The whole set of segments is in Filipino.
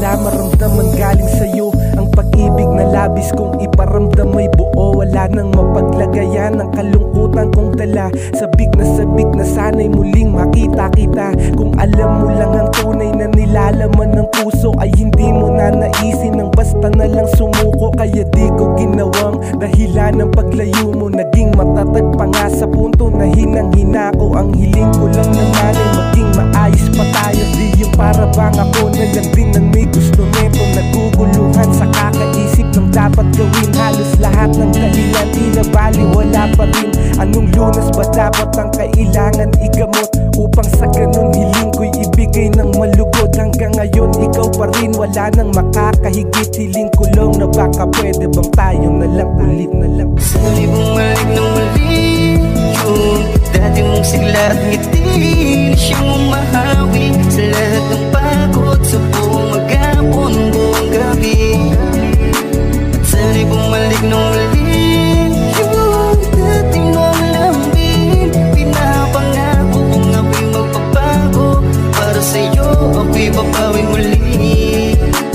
wala maramdaman galing sa'yo. Ang pag-ibig na labis kong iparamdam ay buo. Wala nang mapaglagayan ng kalungkutan kong dala. Sabik na sana'y muling makita kita. Kung alam mo lang ang tunay na nilalaman ng puso, ay hindi mo na naisin ng basta na lang sumuko. Kaya di ko ginawang dahilan ng paglayo mo. Naging matatag pa nga sa punto na hinang-hina ko. Ang hiling ko lang naman ay maging maayos pa tayo. Di yung para bang ako na lang din ang may gusto neto. Naguguluhan sa kakaisip ng dapat gawin. Halos lahat ng dahilan di na bali, wala pa rin. Anong lunas ba dapat ang kailangan igamot upang sa ganun hiling ko'y ibigay ng malugod? Hanggang ngayon ikaw pa rin, wala nang makakahigit. Hiling ko lang na baka pwede bang tayo na lang ulit na lang. Sana'y bumalik ng muli yung dati mong sigla at ngiti. Siyang umahawi sa lahat ng pagod sa buong maghapon, buong gabi. At sana'y bumalik ng muli yung dati mong lambing. Pinapangako kung ako'y magpapago para sa'yo, ako'y babawi muli.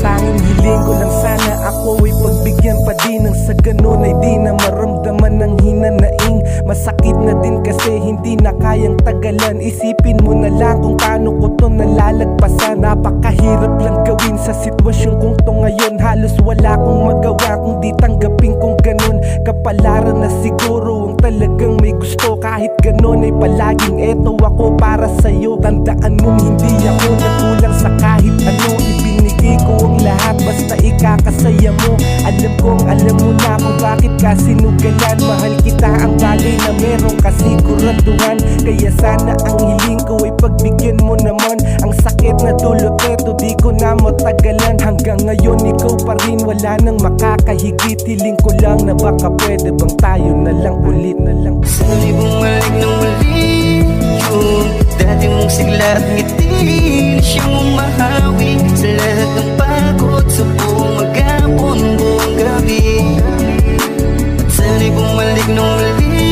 Tanging hiling ko lang sana ako ay pagbigyan pa din ng sa ganun ay di na maramdaman ng hinanaing. Masakit na din kasi hindi na kayang tagalan. Isipin mo na lang kung paano ko to nalalagpasan. Napakahirap lang gawin sa sitwasyon kong to ngayon. Halos wala kong magawa kung di tanggapin kong ganun. Kapalaran na siguro ang talagang may gusto. Kahit ganun ay palaging eto ako para sa'yo. Tandaan mo hindi ako nagkulang sa kahit ano. Ibinigay ko ang lahat basta ikakasaya mo. Alam kong alam mo na kung bakit ka sinugalan. Mahal kita ang bagay na meron kasiguraduhan. Kaya sana ang hiling ko ay pagbigyan mo naman. Ang sakit na dulot neto di ko na matagalan. Hanggang ngayon ikaw pa rin, wala nang makakahigit. Hiling ko lang na baka pwede bang tayo na lang ulit na lang. Sana'y bumalik ng muli yung dati mong sigla at ngiti. Siyang umahawi sa lahat ng pagod sa buong maghapon, buong gabi. At sana'y bumalik ng muli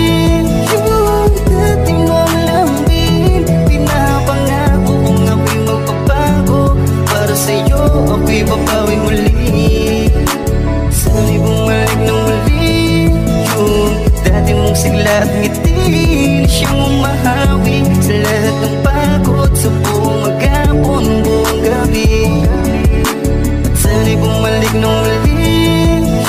yung dati mong lambing. Pinapangako kung ako'y magpapago para sa'yo, ako'y babawi muli. Sana'y bumalik ng muli yung dati mong sigla at ngiti. Siyang umahawi sa lahat ng pagod sa buong maghapon, buong gabi. At sana'y bumalik ng muli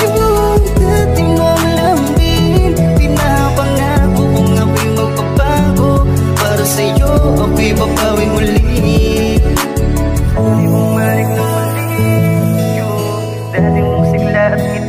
yung dati mong lambing. Pinapangako kung ako'y magpapago para sa'yo, ako'y babawi muli. Sana'y bumalik ng muli yung dati mong sigla at ngiti.